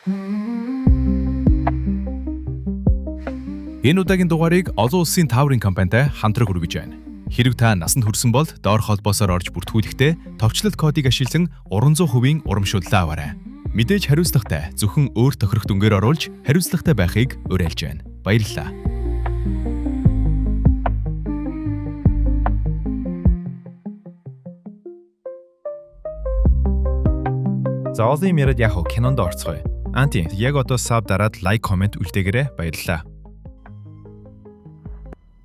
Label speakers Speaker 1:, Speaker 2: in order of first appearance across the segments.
Speaker 1: Энэ удаагийн дугаарыг олон улсын тааврын компанитай хамтран хүргэж байна. Хэрэг та насанд хүрсэн бол доор холбоосоор орж бүртгүүлэхдээ товчлол кодыг ашиглан 300% урамшууллаа аваарай. Мэдээж хариуцлагатай зөвхөн өөр тохирох дүнгээр оруулж хариуцлагатай байхыг уриалж байна. Баярлалаа.
Speaker 2: За олон юм яриад яг кинонд орцгоё. Анти яг одоо саб дараад лайк комент үлдээгээрэй. Баярлалаа.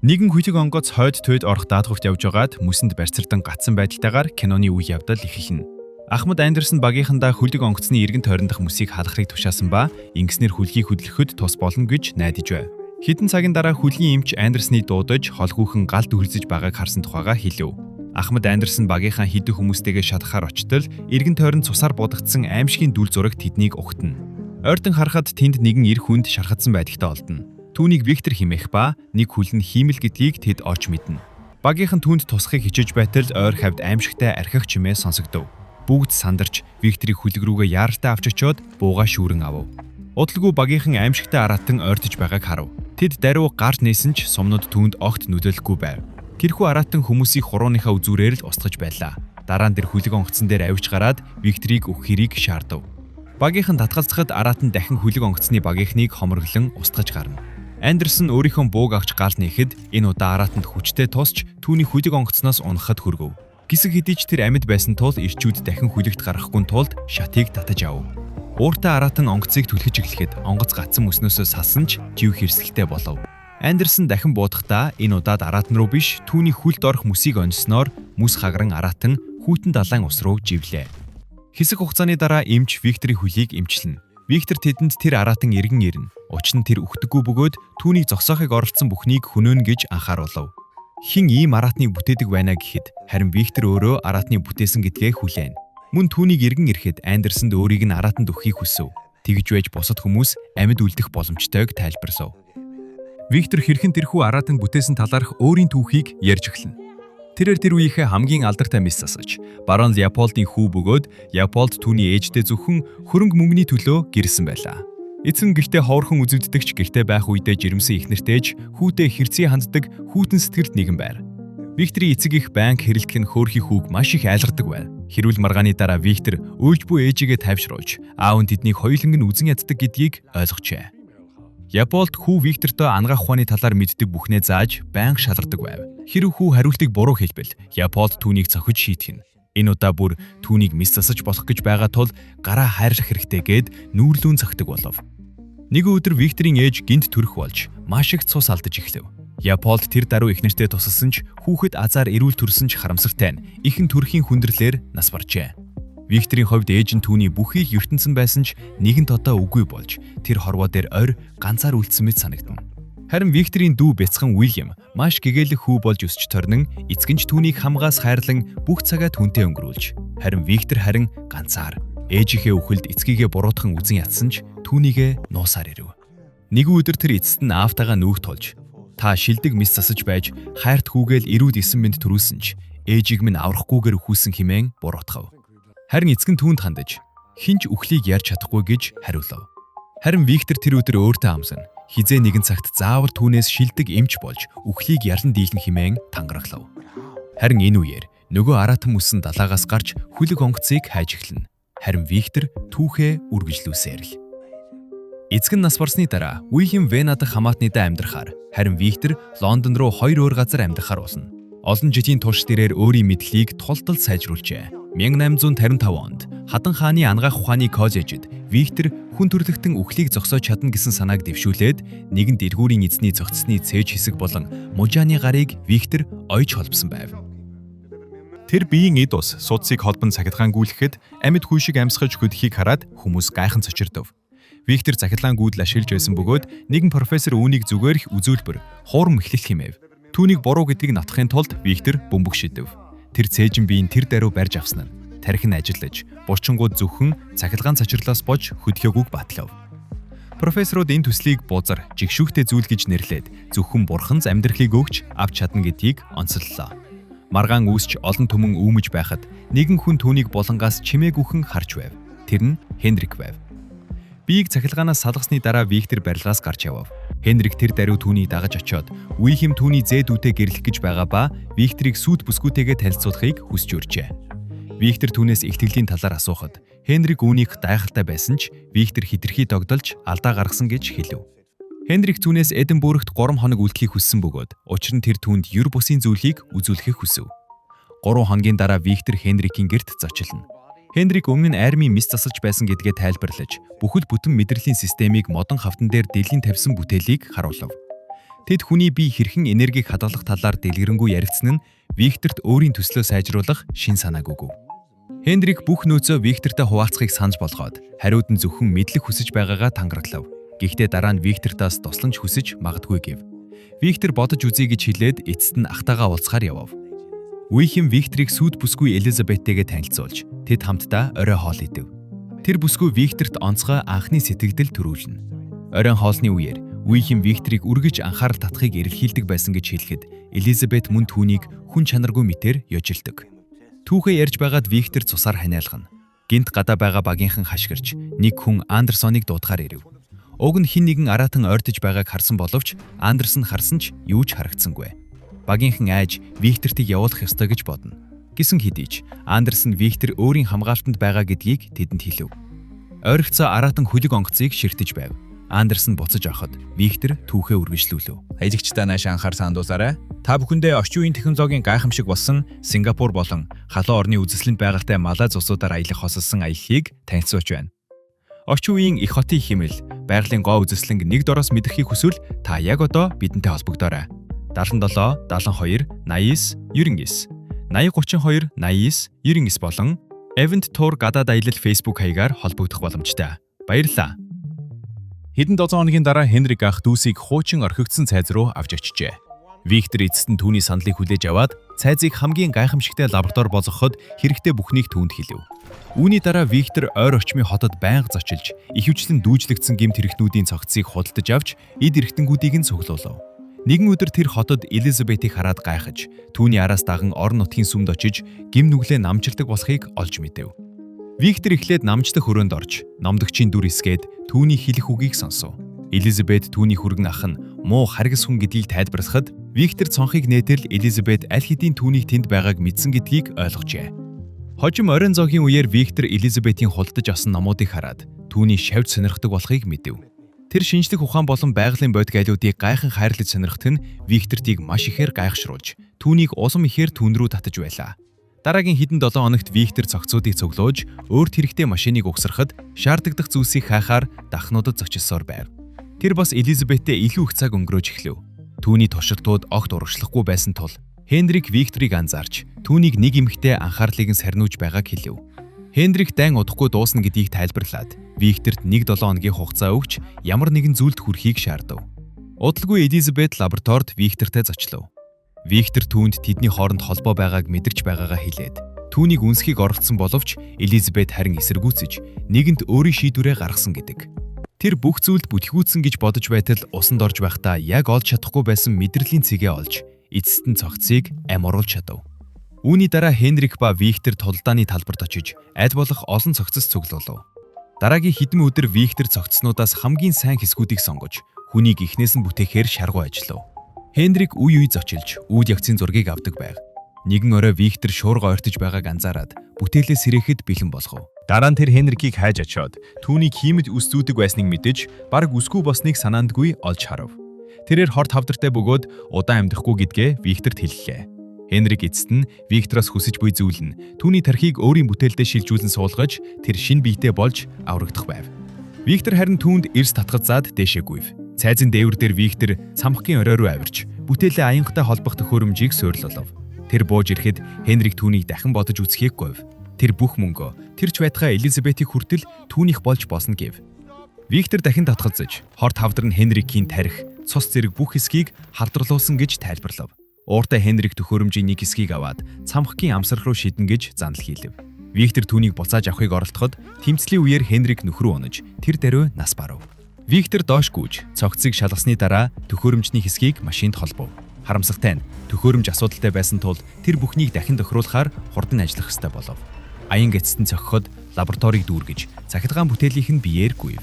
Speaker 2: Нэгэн хүлэг онгоц хойд тойд орох даатгаварт явж байгаад мөсөнд барьцардан гацсан байдалтайгаар киноны үе явдал эхэлнэ. Ахмад Андерсон багийнхандаа хүлэг онгоцны эргэн тойрондох мөсийг халахрыг тушаасан ба ингэснээр хүлгийг хөдлөхөд тус болно гэж найдаж байв. Хэдэн цагийн дараа хүлгийн эмч Андерсны дуудаж холгүйхэн галд үргэлжиж байгааг харсан тухайга хэлв. Ахмад Андерсон багийнхаа хідэн хүмүүстэйгээ шатахаар очтол эргэн тойронд цусаар будагдсан аимшигын дүл зурагт тэднийг угтана. Ойртон харахад тэнд нэгэн эр хүнд шархацсан байдагтай олдно. Түүнийг Виктор хэмээх ба нэг хүл нь хиймэл гэдгийг тэд олж мэднэ. Багийнхан түүнд тусахыг хичээж байтал ойр хавьд аимшигтай архих чимээ сонсогдов. Бүгд сандарч Викторийг хүлэг рүүгээ яаралтай авч очиод буугаа шүүрэн авав. Удалгүй багийнхан аимшигтай араатан ойртож байгааг харав. Тэд даруй гарт нээсэн ч сумнууд түүнд огт нүдэлэхгүй байв. Тэрхүү араатан хүмүүсийг хурууныхаа үзүүрээр л устгаж байлаа. Дараа нь тэр хүлэг онгоцон дээр авиж гараад Викторийг өгөхийг шаардав. Багийнхан татгалзахад араатан дахин хүлэг онгоцны багийнхныг хомроглон устгаж гарна. Андерсон өөрийнхөө бууг авч гаалт нээхэд энэ удаа араатанд хүчтэй тусч түүний хүлэг онгоцноос унахад хүргэв. Гисэг хэдий ч тэр амьд байсан тул ирчүүд дахин хүлэгт гарахгүй тулд шатыг татаж авав. Ууртай араатан онгоцыг түлхэж эхлэхэд онгоц гацсан мөснөөсөө салсан ч жив хэрсэлтэй болов. Андерсон дахин буудахдаа энэ удаад араатан руу биш түүний хүлд орох мөсийг онцсноор мөс хагаран араатан хүйтэн далайн ус руу живлээ. Хэсэг хугацааны дараа эмч Викторийн хөлийг эмчилнэ. Виктор тэдэнд тэр араатан эргэн ирнэ. Учир нь тэр үхдэггүй бөгөөд түүнийг зогсоохыг оролцсон бүхнийг хөнөөнө гэж анхааруулав. Хин ийм араатныг бүтээдэг байна гэхэд харин Виктор өөрөө араатныг бүтээсэн гэдгээ хүлээн. Мөн түүнийг эргэн ирэхэд Андерсонд өөрийг нь араатанд өгөхийг хүсв. Тэгж байж бусад хүмүүс амьд үлдэх боломжтойг тайлбарлав. Виктор хэрхэн тэрхүү араатан бүтээсэн талаарх өөрийн түүхийг ярьж эхэлнэ. Тэрээр тэр үеийнхээ хамгийн алдартай мис засаж, барон Леополдын хүү бөгөөд Леополд түүний ээжтэй зөвхөн хөрөнгө мөнгөний төлөө гэрэлсэн байлаа. Эцэг гэртээ ховорхон үзэгддэгч гэртээ байх үедээ жирэмсэн ихнэртэйж хүүтэй хэрцгий ханддаг хүүтэн сэтгэлд нэгэн байр. Викторийн эцэг их банк хэрэлдэх нь хөөрхий хүүг маш их айлгардаг байв. Хэрүүл маргааны дараа Виктор өөлж буй ээжигээ тайвшруулж, аав нь тэднийг хоёуланг нь үзэн яддаг гэдгийг ойлгожээ. Леополд хүү Виктортой ангаах ухааны талаар мэддэг бүхнээ зааж байнга шалгардаг байв. Хэрэв хүү хариултыг буруу хэлбэл Леополд түүнийг цохиж шийтгэн. Энэ удаа бүр түүнийг мис засаж болох гэж байгаа тул гараа хайрлах хэрэгтэй гэд нүүрлүүн цогтөг болов. Нэг өдөр Викторийн ээж гинт төрөх болж маш их цус алдаж эхлэв. Леополд тэр даруй ихнэртэй тусалсан ч хүүхэд азар эрүүл төрсөн ч харамсартай нь ихэн төрхийн хүндрэлээр нас баржээ. Викторийн хувьд ээж нь түүний бүхийг ертөнцөн байсан ч нэгэн тодоо үгүй болж тэр хорвоо дээр ойр ганцаар үлдсэн мэт санагдана. Харин Викторийн дүү бяцхан Уильям маш гэгээлэх хүү болж өсч торнон эцэг нь түүнийг хамгаас хайрлан бүх цагаа түүнтэй өнгөрүүлж харин Виктор харин ганцаар ээжийнхээ үхэлд эцгийгээ буруутхан үзэн ятсан ч түүнийгээ нуусаар ирэв. Нэг өдөр тэр эцэст нь аавтайгаа нүүх тулж та шилдэг мис засаж байж хайрт хүүгээл эрүүд 9 минут төрүүлсэн ч ээжийг минь аврахгүйгээр өхүүлсэн хэмээн буруутгав. Харин эцэг нь түүнд хандаж хинч үхлийг ярьж чадахгүй гэж хариулав. Харин Виктор тэр өдөр өөртөө амсна. Хизээ нэгэн цагт заавал түүнээс шилдэг эмч болж үхлийг яран дийлэн хэмээн тангараглав. Харин энэ үеэр нөгөө араатан мөсөн далаагаас гарч хүлэг онгоцыг хайж эхэлнэ. Харин Виктор түүхээ үргэлжлүүлсээр л. Эцэг нь нас барсны дараа Уильям Вена дахь хамаатныдаа амьдрахаар харин Виктор Лондон руу 2 өөр газар амьдрахаар болно. Олон жилийн турш тэрээр өөрийн мэдлэгийг тултал сайжруулжээ. 1855 онд Хадан хааны ангаах ухааны коллежид Виктор хүн төрлөختөн үхлийг зогсоож чадна гэсэн санааг дэвшүүлээд нэгэн дэлгүүрийн эзний цогцсны цээж хэсэг болон мужааны гарыг Виктор ойж холбосон байв. Тэр биеийн эд ус судсыг холбон цахилгаангүйлэхэд амьд хүн шиг амьсгаж хөдөхийг хараад хүмүүс гайхан цочирдов. Виктор цахилгаангүйдэл ашиглаж байсан бөгөөд нэгэн профессор үүнийг зүгээр их үзүүлбэр хуурам эхлэх хэмэв. Түүнийг буруу гэдгийг натахын тулд Виктор бөмбөг шидэв. Тэр цээжин биеийн тэр даруй барьж авсан нь тархин ажиллаж, булчингууд зөвхөн цахилгаан цочрлоос бож хөдөхөөг батлав. Профессорууд энэ төслийг бузар, жигшүүхтэй зүйл гэж нэрлээд зөвхөн бурханц амьдралыг өгч авч чадна гэдгийг онцоллоо. Маргаан үүсч олон түмэн үүмэж байхад нэгэн хүн түүнийг булангаас чимээгүйхэн харж байв. Тэр нь Хенрик байв. Биеийг цахилгаанаас салгасны дараа Виктор барилгаас гарч явав. Хенрик тэр даруй түүнийг дагаж очиод Уильям түүний зээ дүүтэй гэрлэх гэж байгаа ба Викторыг сүйт бүсгүйтэйгээ танилцуулахыг хүсч урьжээ. Виктор түүнээс ихтгэлийн талаар асуухад Хенрик үүнийг гайхалтай байсан ч Виктор хитрхий догдолж алдаа гаргасан гэж хэлв. Хенрик түүнээс Эдинбургт 3 хоног үлдэхийг хүссэн бөгөөд учир нь тэр түүнд юр бусын зүйлийг үзүүлэхийг хүсв. 3 хоногийн дараа Виктор Хенрикийн гэрт зочлоно. Хенрик өмнө нь армийн мис засалж байсан гэдгээ тайлбарлаж, бүхэл бүтэн мэдрэлийн системийг модон хавтан дээр дэлгэн тавьсан бүтээлийг харуулв. Тэд хүний бие хэрхэн энергийг хадгалах талаар дэлгэрэнгүй ярилцсан нь Викторт өөрийн төслөө сайжруулах шин санааг өгөв. Хенрик бүх нөөцөө Виктортай хуваалцахыг санаж болгоод, хариуд нь зөвхөн мэдлэг хүсэж байгаагаа тангараглав. Гэхдээ дараа нь Виктортаас тусламж хүсэж магадгүй гэв. Виктор бодож үзье гэж хэлээд эцэст нь ахтайгаа уулзахаар явав. Уильям Викторыг сүйт бүсгүй Элизабеттэйгээ танилцуулж, тэд хамтдаа орой хоол идэв. Тэр бүсгүй Викторт онцгой анхны сэтгэгдэл төрүүлнэ. Оройн хоолны үеэр Уильям Викторыг үргэж анхаарал татахыг эрэлхийлдэг байсан гэж хэлэхэд, Элизабет мөн түүнийг хүн чанаргүй мэтээр ёжилдог. Түүхээ ярьж байгаад Виктор цусаар ханиалгана. Гинт гадаа байгаа багийнхан хашгирч, нэг хүн Андерсоныг дуудахаар ирэв. Уг нь хин нэгэн аратан ойртож байгааг харсан боловч Андерсон харсан ч юу ч харагдсангүй. Багийнхан айж Виктортыг явуулах ёстой гэж бодно. Гэсэн хэдий ч Андерсон Виктор өөрийн хамгаалтанд байгаа гэдгийг тэдэнд хэлв. Ойрогцоо аратан хөлөг онгоцыг ширтэж байв. Андерсон буцаж авахад Виктор түүхээ үргэлжлүүлв.
Speaker 3: Аялагчдаа нааш анхаар сандуусаарай. Та бүхэндээ орчин үеийн технологийн гайхамшиг болсон Сингапур болон халуун орны үзэсгэлэнт байгальтай Малайз улсуудаар аялах хосолсон аяллыг танилцуулж байна. Орчин үеийн их хотын хэмэл, байгалийн гоо үзэсгэлэнг нэг дороос мэдрэхийг хүсвэл та яг одоо бидэнтэй холбогдоорой. 77 72 89 99 8032 89 99 болон Event Tour гадаад аялал Facebook хаягаар холбогдох боломжтой. Баярлалаа.
Speaker 1: Хэдэн 7 хоногийн дараа Хенрик ах дүүсийг хуучин орхигдсон цайз руу авч очжээ. Виктор эцэст нь түүний саналыг хүлээж аваад цайзыг хамгийн гайхамшигтай лаборатори болгоход хэрэгтэй бүхнийг түүнд хэлв. Үүний дараа Виктор ойр орчмын хотод байнга зочилж, ихэвчлэн дүүжлэгдсэн гэмт хэрэгтнүүдийн цогцсыг худалдаж авч, эд эрхтэнгүүдийг нь цуглуулв. Нэгэн өдөр тэр хотод Элизабетийг хараад гайхаж, түүний араас даган орон нутгийн сүмд очиж, гим нүглээ намжилдаг болохыг олж мэдэв. Виктор эхлээд намждах хөрөөнд орж, номдогчийн дүр эсгээд түүний хэлэх үгийг сонсов. Элизабет түүний хүргэн ах нь муу харгас хүн гэдгийг тайлбарлахад, Виктор цонхыг нээтэл Элизабет аль хэдийн түүнийг тэнд байгааг мэдсэн гэдгийг ойлгожээ. Хожим оройн зоогийн үеэр Виктор Элизабетийн худалдаж авсан номуудыг хараад түүний шавьж сонирхдаг болохыг мэдэв. Тэр шинжлэх ухаан болон байгалийн бодит айлуудыг гайхан хайрлаж сонирхт нь Виктортыг маш ихээр гайхшруулж, түүнийг улам ихээр түүн рүү татаж байлаа. Дараагийн хэдэн 7 хоногт Виктор цогцуудыг цуглуулж, өөрт хэрэгтэй машиныг угсрахад шаардагдах зүйлсийг хайхаар дахнуудад зочилсоор байв. Тэр бас Элизабеттэй илүү их цаг өнгөрөөж эхлэв. Түүний туршилтууд огт урагшлахгүй байсан тул Хенрик Викторыг анзаарч, түүнийг нэг эмэгтэй анхаарлыг нь сарниуж байгааг хэлв. Хенрик дайн удахгүй дуусна гэдгийг тайлбарлаад, Викторт 1-7 хоногийн хугацаа өгч ямар нэгэн зүйлд хүрэхийг шаардав. Удалгүй Элизабет лабораторид Виктортай зочлов. Виктор түүнд тэдний хооронд холбоо байгааг мэдэрч байгаагаа хэлээд, түүнийг үнсхийг оролцсон боловч Элизабет харин эсэргүүцэж, нэгэнт өөрийн шийдвэрээ гаргасан гэдэг. Тэр бүх зүйлд бүтлгүүцсэн гэж бодож байтал усанд орж байхдаа яг олж чадахгүй байсан мэдрэлийн цэгээ олж, эцэст нь цогцыг ам оруулж чадав. Үүний дараа Хенрик ба Виктор тулдааны талбарт очиж, аль болох олон цогцос цуглуулв. Дараагийн хэдэн өдөр Виктор цогцснуудаас хамгийн сайн хэсгүүдийг сонгож, хүнийг эхнээс нь бүтээхээр шаргуу ажиллав. Хенрик үе зочилж, үйл явцын зургийг авдаг байв. Нэгэн орой Виктор шуурга ойртож байгааг анзаараад, бүтээлээ сэрээхэд бэлэн болгов.
Speaker 2: Дараа нь тэр Хенрикийг хайж очиод, түүнийг хиймэд үс зүүдэг байсныг мэдэж, бараг үсгүй босныг санаандгүй олж харав. Тэрээр хорт хавдартай бөгөөд удаан амьдрахгүй гэдгээ Викторт хэллээ. Хенрик эцэст нь Виктороос хүсэж буй зүйл нь түүний тархийг өөрийн бүтээлдээ шилжүүлэн суулгаж, тэр шин биетэй болж аврагдах байв. Виктор харин түүнд эрс татгацаад дээшээ гүйв. Цайзын дээвэр дээр Виктор цамхгийн орой руу авирч, бүтээлээ аянгатай холбох төхөөрөмжийг суйрлуулав. Тэр бууж ирэхэд Хенрик түүнийг дахин бодож үзэхийг говь. Тэр бүх мөнгөө тэр ч байтугай Элизабетийг хүртэл түүнийх болж босно гэв. Виктор дахин татгалзаж, хорт хавдар нь Хенрикийн тарих, цус зэрэг бүх хэсгийг халдварлуулсан гэж тайлбарлав. Ууртай Хенрик төхөөрөмжийн нэг хэсгийг аваад цамхгийн амсрах руу шидэн гэж занал хийлэв. Виктор түүнийг буцааж авахыг оролдоход тэмцлийн үеэр Хенрик нөхрөө унаж, тэр даруй нас барав. Виктор доош гүйж, цогцыг шалгасны дараа төхөөрөмжний хэсгийг машинд холбов. Харамсалтай нь төхөөрөмж асуудалтай байсан тул тэр бүхнийг дахин тохируулахаар хурдан ажиллах ёстой болов. Аянга эцэст нь цохиход лабораторийг дүүргэж, цахилгаан бүтээлийнх нь биеэр гүйв.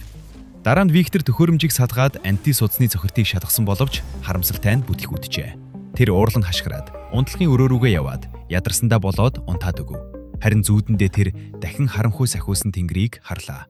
Speaker 2: Дараа нь Виктор төхөөрөмжийг садгаад анти судасны цохиртыг шалгасан боловч харамсалтай нь бүтлгүүтжээ. Тэр уурлан хашгираад унтлагын өрөө рүүгээ яваад ядарсандаа болоод унтаад өгөв. Харин зүүдэндээ тэр дахин харанхуй сахиусан тэнгэрийг харлаа.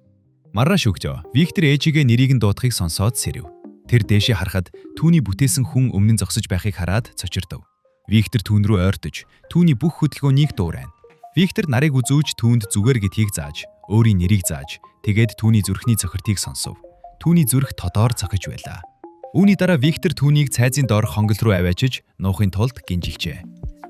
Speaker 2: Маргааш өглөө Виктор ээжигээ нэрийг нь дуудахыг сонсоод сэрэв. Тэр дээшээ харахад түүний бүтээсэн хүн өмнө нь зогсож байхыг хараад цочирдов. Виктор түүн рүү ойртож түүний бүх хөдөлгөөнийг дуурайна. Виктор нарыг үзүүж түүнд зүгээр гэдгийг зааж, өөрийн нэрийг зааж, тэгээд түүний зүрхний цохиртыг сонсов. Түүний зүрх тодоор цохиж байлаа. Үүний дараа Виктор түүнийг цайзын доор хонгол руу аваачиж нуухын тулд гинжилжээ.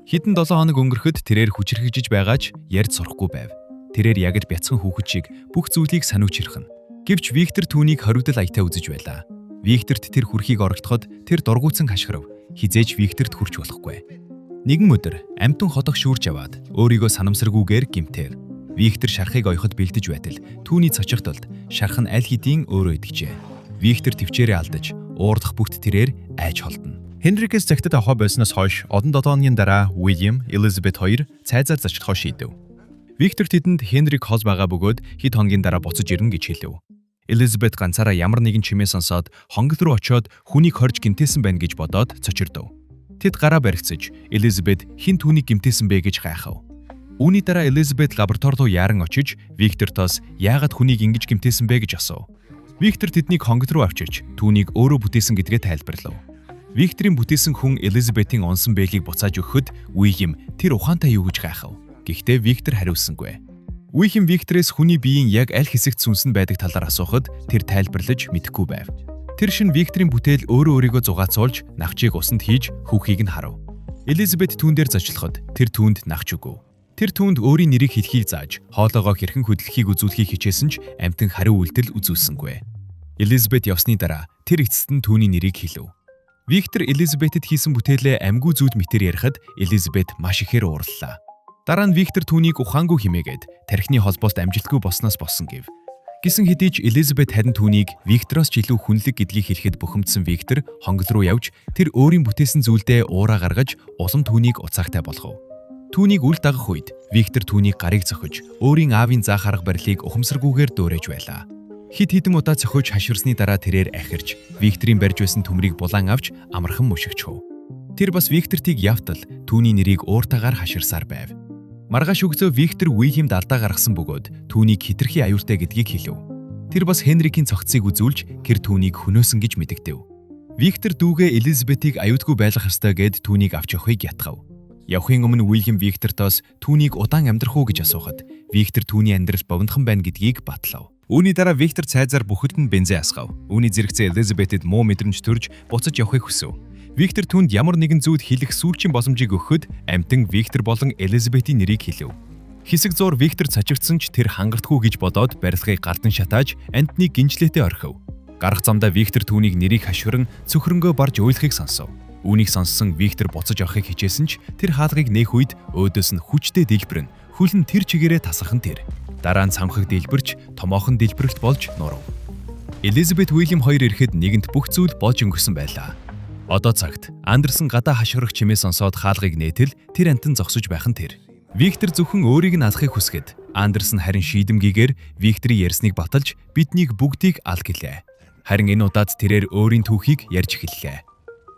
Speaker 2: Хэдэн 7 хоног өнгөрөхөд тэрээр хүчрхэгжиж байгаач ярьж сурахгүй байв. Тэрээр ягд бяцхан хүүхэд шиг бүх зүйлийг сануучирхан. Гэвч Виктор түүнийг хоригдол аятай үзэж байлаа. Викторт тэр хүрхийг орогдоход тэр дургуутсан хашгирав. Хизээж Викторт хүрч болохгүй. Нэгэн өдөр амтан хотох шүүрч аваад өөрийгөө санамсаргүйгээр гимтээр. Виктор шархыг ойход бэлдэж байтал түүний цочих тулд шарх нь аль хэдийн өөрөө идэвчээ. Виктор төвчээрээ алдаж уурдах бүгд тэрээр айж холдно.
Speaker 1: Хенрикээс цагтад авах болсноос хойш олон 7 хоногийн дараа Уильям, Элизабет хоёр цайзаар зочлохоо шийдэв. Виктор тэдэнд Хенрик хол байгаа бөгөөд хэд хоногийн дараа буцаж ирнэ гэж хэлв. Элизабет ганцаараа ямар нэгэн чимээ сонсоод хонгол руу очиод хүнийг хорж гимтээсэн байна гэж бодоод цочирдов. Тэд гараа баригцаж Элизабет хэн түүнийг гимтээсэн бэ гэж гайхав. Үүний дараа Элизабет лаборатори руу яаран очиж Виктортоос яагаад хүнийг ингэж гимтээсэн бэ гэж асуув. Виктор тэднийг хонгол руу авчиж түүнийг өөрөө бүтээсэн гэдгээ тайлбарлав. Викторийн бүтээсэн хүн Элизабетийн унсан бэлгийг буцааж өгөхөд Уильям тэр ухаантай юу гэж гайхав. Гэхдээ Виктор хариулсангүй. Уильям Викторээс хүний биеийн яг аль хэсэгт сүнсэн байдаг талаар асуухад тэр тайлбарлаж мэдэхгүй байв. Тэр шин Викторийн бүтээл өөрөө өөрийгөө зугаацуулж нахчийг усанд хийж хүүхийг нь харав. Элизабет түүн дээр зочлоход тэр түүнд нахч өгөв. Тэр түүнд өөрийн нэрийг хэлхийг зааж, хоолоогоо хэрхэн хөдлөхийг үзүүлэхийг хичээсэн ч амтан хариу үйлдэл үзүүлсэнгүй. Элизабет явсны дараа тэр эцэст нь түүний нэрийг хэлв. Виктор Элизабетэд хийсэн бүтээлээ амьгүй зүуд мэтэр ярихад Элизабет маш ихээр уурлаа. Дараа нь Виктор түүнийг ухаангүй химээгээд тархины холбоолт амжилтгүй болсноос болсон гэв. Гисэн хэдий ч Элизабет харин түүнийг Виктороос ч илүү хүнлэг гэдгийг хэлэхэд бухимдсан Виктор хонгол руу явж тэр өөрийн бүтээсэн зүйлдээ уураа гаргаж улам түүнийг уцаагтай болгов. Түүнийг үл дагах үед Виктор түүнийг гарыг зохиж өөрийн аавын заах арга барилыг ухамсаргүйгээр дөөрэж байлаа. Хид хідэн удаа цохиж хаширсны дараа тэрээр ахирч Викторийн барьж байсан төмрийг булаан авч амархан мушигчв. Тэр бас Виктортыг явтал түүний нэрийг ууртаагаар хаширсаар байв. Маргааш өгзөө Виктор Уильямд алдаа гаргасан бөгөөд түүнийг хитрхи аюултай гэдгийг хэлв. Тэр бас Хенрикийн цогцыг үзүүлж гэр түүнийг хөнөөсөн гэж мэдэгдэв. Виктор дүүгээ Элизабетийг аюутгүй байлгах ёстой гэд түүнийг авч явахыг ятгав. Явахын өмнө Уильям Виктортоос түүнийг удаан амьдрах уу гэж асуухад Виктор түүний амьдрал бовнхон байна гэдгийг батлав. Үүний дараа Виктор цайзаар бүхэд нь бензин асгав. Үүний зэрэгцээ Элизабетэд муу мэдрэмж төрж буцаж явахыг хүсв. Виктор түүнд ямар нэгэн зүйлд хэлэх сүүлчийн боломжийг өгөхөд амтан Виктор болон Элизабетийн нэрийг хэлв. Хэсэг зуур Виктор цочирдсан ч тэр хангалтгүй гэж бодоод барилгыг гардан шатааж амтныг гинжлээтэй орхив. Гарах замдаа Виктор түүнийг нэрийг хашгиран цөхрөнгөө барж уйлахыг сонсов. Үүнийг сонссон Виктор буцаж авахыг хичээсэн ч тэр хаалгыг нээх үед өөдөөс нь хүчтэй дэлбэрнэ. Хүл нь тэр чигээрээ тасахан тэр. Дараа нь цамхаг дэлбэрч томоохон дэлбэрэлт болж нурав. Элизабет Уильям хоёр ирэхэд нэгэнт бүх зүйл болж өнгөрсөн байлаа. Одоо цагт Андерсон гадаа хашгирах чимээ сонсоод хаалгыг нээтэл тэр амтан зогсож байх нь тэр. Виктор зөвхөн өөрийг нь алахыг хүсгээд Андерсон харин шийдэмгийгээр Викторийн ярьсныг баталж биднийг бүгдийг ал гэлээ. Харин энэ удаад тэрээр өөрийн түүхийг ярьж эхэллээ.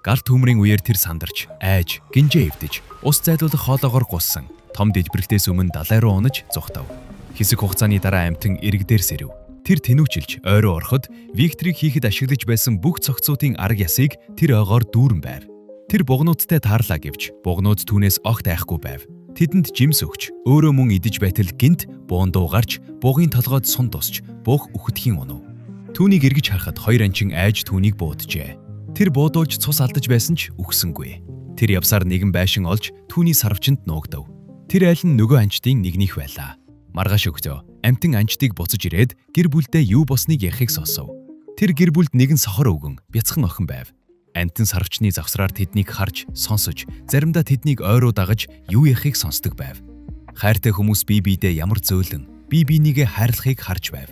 Speaker 1: Гар төмрийн үеэр тэр сандарч, айж, гинжээ эвдэж, ус зайлуулах хоолоогоор гуссан. Том дэлбэрэлтээс өмнө далай руу унаж зүхтав. Хэсэг хугацааны дараа амтан иргдээр сэрэв. Тэр тэнүүчилж ойроо ороход Викторийг хийхэд ашиглаж байсан бүх цогцуудын арга ясыг тэр ойгоор дүүрэн байв. Тэр бугнуудтай таарлаа гэвч бугнууд түүнээс огт айхгүй байв. Тэдэнд жимс өгч өөрөө мөн идэж байтал гинт буун дуу гарч бугын толгойд сун тусч бух үхэтхийн унав. Түүнийг эргэж харахад хоёр анчин айж түүнийг бууджээ. Тэр буудуулж цус алдаж байсан ч үхсэнгүй. Тэр явсаар нэгэн байшин олж түүний сарвчинд нуугдав. Тэр айл нь нөгөө анчдын нэгнийх байлаа. Маргааш өглөө амтан анчдыг буцаж ирээд гэр бүлдээ юу босныг ярихыг сонсов. Тэр гэр бүлд нэгэн сохор өвгөн бяцхан охин байв. Амтан сарвчны завсраар тэднийг харж, сонсож, заримдаа тэднийг ойроо дагаж юу ярихыг сонсдог байв. Хайртай хүмүүс бие биедээ ямар зөөлөн, бие бинийгээ хайрлахыг харж байв.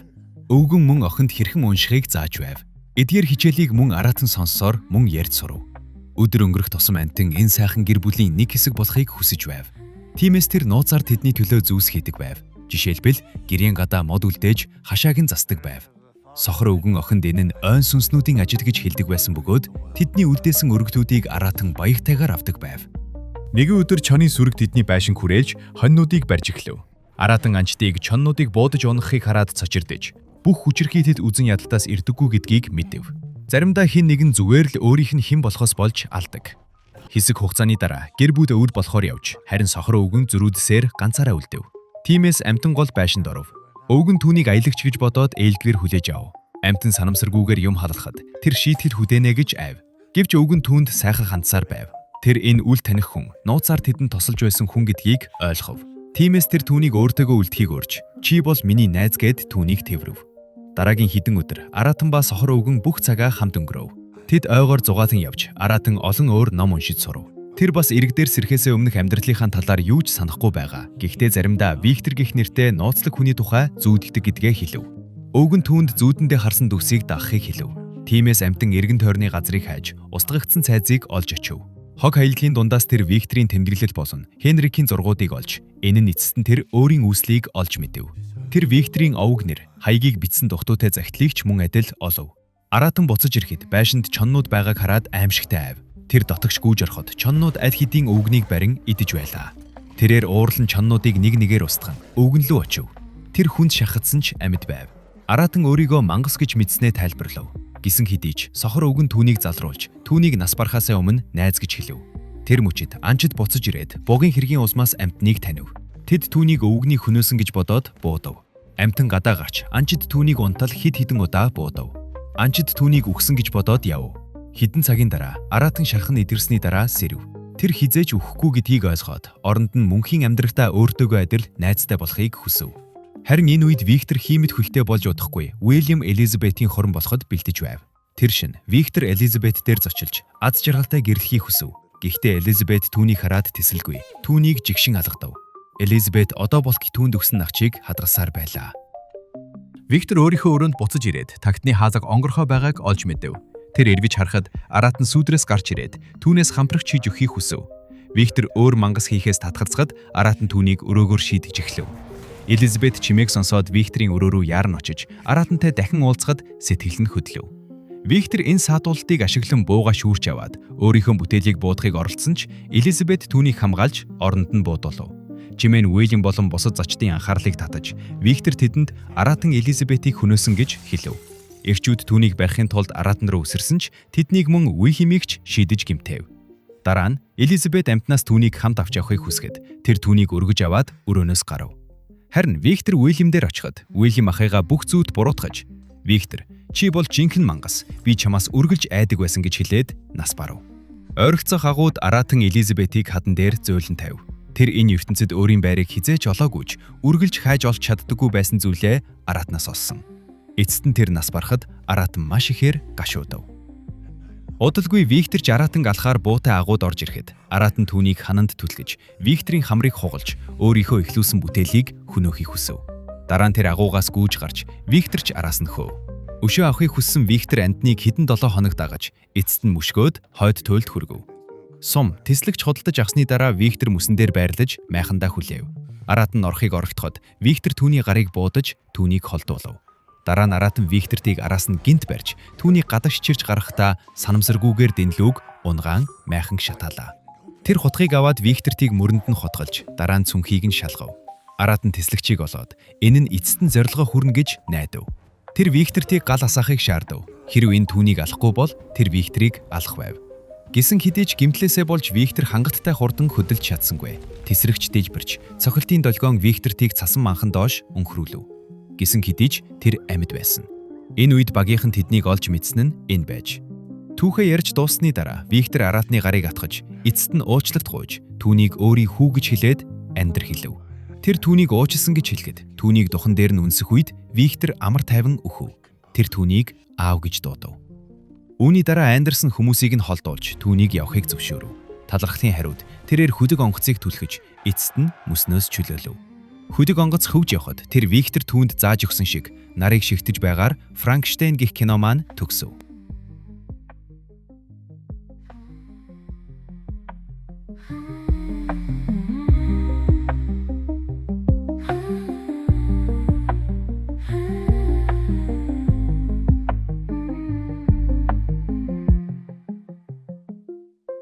Speaker 1: Өвгөн мөн охинд хэрхэн уншихыг зааж байв. Эдгээр хичээлийг мөн аратан сонссоор мөн ярьж сурав. Өдөр өнгөрөх тусам амтан энэ сайхан гэр бүлийн нэг хэсэг болохыг хүсэж байв. Тиймээс тэр нууцаар тэдний төлөө зүйлс хийдэг байв. Жишээлбэл гэрийн гадаа мод үлдээж хашааг нь засдаг байв.
Speaker 2: Сохор өвгөн охинд энэ нь ойн сүнснүүдийн ажил гэж хэлдэг байсан бөгөөд тэдний үлдээсэн өргөдүүдийг аратан баяртайгаар авдаг байв. Нэгэн өдөр чоны сүрэг тэдний байшин хүрээлж хоньнуудыг барьж эхлэв. Аратан анчдыг чоннуудыг буудаж унахыг хараад цочирдэж бүх хүчирхий тэд үзэн ядалтаас ирдэггүй гэдгийг мэдэв. Заримдаа хэн нэгэн зүгээр л өөрийнх нь хэн болохоос болж алдаг. Хэсэг хугацааны дараа гэр бүл өвд болохоор явж харин сохор өвгөн зөрүүдсээр ганцаараа үлдэв. Тиймээс амтан гол байшинд оров. Өвгөн түүнийг аялагч гэж бодоод ээлжгээр хүлээж ав. Амтан санамсаргүйгээр юм халахад тэр шийтгэл хүдээнэ гэж айв. Гэвч өвгөн түүнд сайхан хандсаар байв. Тэр энэ үл таних хүн, нууцаар тэдэнд тосолж байсан хүн гэдгийг ойлгов. Тиймээс тэр түүнийг өөртөөгөө үлдэхийг урьж, "Чи бол миний найз" гэд түүнийг тэврэв. Дараагийн хэдэн өдөр Аратан ба сохор өвгөн бүх цагаа хамт өнгөрөв. Тэд ойгоор зугаалan явж, Аратан олон өөр ном уншиж сурав. Тэр бас ирэг дээр сэрхээсээ өмнөх амьдралынхаа талаар юу ч санахгүй байгаа. Гэхдээ заримдаа Виктор гэх нэртэй нууцлаг хүний тухай зүүдгдэг гэдгээ хэлв. Өвгөн түүнд зүүдэндээ харсан дүрсийг дагахыг хэлв. Тиймээс амтан эргэн тойрны газрыг хайж, устгагдсан цайзыг олж очив. Хог хаягдлын дундаас тэр Викторийн тэмдэглэл болон Хенрикийн зургуудыг олж, энэ нь эцэст нь тэр өөрийн үүслийг олж мэдэв. Тэр Викторийн овг нэр, хаягийг бичсэн дугтуутай загтлыг ч мөн адил олов. Аратан буцаж ирэхэд байшинд чоннууд байгааг хараад аимшигтай айв. Тэр дотогш гүйж ороход чоннууд аль хэдийн өвгнийг барин идэж байлаа. Тэрээр уурлан чоннуудыг нэг нэгээр устган өвгөн лөө очив. Тэр хүнд шахагдсан ч амьд байв. Аратан өөрийгөө мангас гэж мэдснээ тайлбарлав. Гисэн хэдий ч сохор өвгөн түүнийг залруулж, түүнийг нас барахаасаа өмнө найз гэж хэлв. Тэр мөчид анчид буцаж ирээд бугийн хэргийн усмаас амтныг танив. Тэд түүнийг өвгнийг хөнөөсөн гэж бодоод буудав. Амтан гадаа гарч анчид түүнийг унтал хид хідэн удаа буудав. Анчид түүнийг үхсэн гэж бодоод яв. Хэдэн цагийн дараа Аратан шархан идэрсний дараа сэрэв. Тэр хизээж үхэхгүй гэдгийг ойлгоод оронд нь мөнхийн амьдралдаа өөртөөгөө адил найзтай болохыг хүсв. Харин энэ үед Виктор хиймэд хөлтэй болж удахгүй Уильям Элизабетийн хорон болоход бэлдэж байв. Тэр шин Виктор Элизабет дээр зочилж аз жаргалтай гэрлэхийг хүсв. Гэхдээ Элизабет түүнийг хараад тэсэлгүй. Түүнийг жигшин алгадав. Элизабет одоо болтол түүнд өгсөн нагчийг хадгалсаар байлаа. Виктор өөрийнхөө өрөөнд буцаж ирээд тагтны хаалга онгорхой байгааг олж мэдэв. Тэр эрвэж харахад Аратан сүдрээс гарч ирээд түүнээс хамтрагч хийж өгөхийг хүсв. Виктор өөр мангас хийхээс татгалзахад Аратан түүнийг өрөөгөөр шийдэж эхлэв. Элизабет чимээг сонсоод Викторийн өрөө рүү яарн очиж Аратантай дахин уулзахад сэтгэл нь хөдлөв. Виктор энэ саатуултыг ашиглан бууга шүүрч аваад өөрийнхөө бүтээлийг буудахыг оролдсон ч Элизабет түүнийг хамгаалж оронд нь буудуулав. Жимэн Уильям болон бусад зочдын анхаарлыг татаж Виктор тэдэнд Аратан Элизабетийг хөнөөсөн гэж хэлв. Эрчүүд түүнийг барихын тулд Аратан руу үсэрсэн ч тэднийг мөн Уильямыг ч шийдэж гэмтээв. Дараа нь Элизабет амтнаас түүнийг хамт авч явахыг хүсгээд тэр түүнийг өргөж аваад өрөөнөөс гарав. Харин Виктор Уильям дээр очиход Уильям ахыгаа бүх зүйд буруутгаж "Виктор, чи бол жинхэнэ мангас. Би чамаас үргэлж айдаг байсан" гэж хэлээд нас барав. Ойролцоох агууд Аратан Элизабетийг хадан дээр зөөлөн тавив. Тэр энэ ертөнцид өөрийн байрыг хизээж олоогүйч үргэлж хайж олж чаддаггүй байсан зүйлээ Аратнаас олсон. Эцэст нь тэр нас барахад Аратан маш ихээр гашуудав. Удалгүй Виктор ч Аратан алхаар буутай агууд орж ирэхэд Аратан түүнийг хананд түлхэж Викторийн хамрыг хугалж өөрийнхөө ихлүүлсэн бүтээлийг хөнөөхийг хүсв. Дараа нь тэр агуугаас гүйж гарч Виктор ч араас нь хөөв. Өшөө авахыг хүссэн Виктор амтныг хэдэн 7 хоног дагаж эцэст нь мөшгөөд хойд туйлд хүргэв. Сум тэслэгч худалдаж авсны дараа Виктор мөсөн дээр байрлаж майхандаа хүлээв. Аратан орохыг орогдоход Виктор түүний гарыг буудаж түүнийг холдуулав. Дараа нь Аратан Виктортыг араас нь гинт барьж түүнийг гадагш чирч гарахдаа санамсаргүйгээр дэнлүүг унгаан майхан шатаалаа. Тэр хутгийг аваад Виктортыг мөрөнд нь хотголж дараа нь цүнхийг нь шалгав. Аратан тэслэгчийг олоод энэ нь эцэст нь зорилгоо хүрнэ гэж найдав. Тэр Виктортыг гал асаахыг шаардав. Хэрв энэ түүнийг алахгүй бол тэр Викторыг алах байв. Гисэн хэдий ч гимтлээсээ болж Виктор хангалттай хурдан хөдөлж чадсангүй. Тэсрэгч дээжбэрч цохилтын долгион Виктортыг цасан манхан доош өнхрүүлв. Гисэн хэдий ч тэр амьд байсан. Энэ үед багийнхан тэднийг олж мэдсэн нь энэ байж. Түүхээ ярьж дууссаны дараа Виктор Аратны гарыг атгаж эцэст нь уучлалт гуйж түүнийг өөрийн хүү гэж хэлээд амьдр хэлв. Тэр түүнийг уучлсан гэж хэлэхэд түүнийг духан дээр нь үнсэх үед Виктор амар тайван өөхөв. Тэр түүнийг аав гэж дуудав. Үүний дараа Андерсон хүмүүсийг нь холдуулж түүнийг явахыг зөвшөөрөв. Талархлын хариуд тэрээр хөдөг онгоцыг түлхэж эцэст нь мөснөөс чөлөөлөв. Хөдөг онгоц хөвж явхад тэр Виктор түүнд зааж өгсөн шиг нарыг шигтэж байгаар Франкштейн гэх кино маань төгсөв.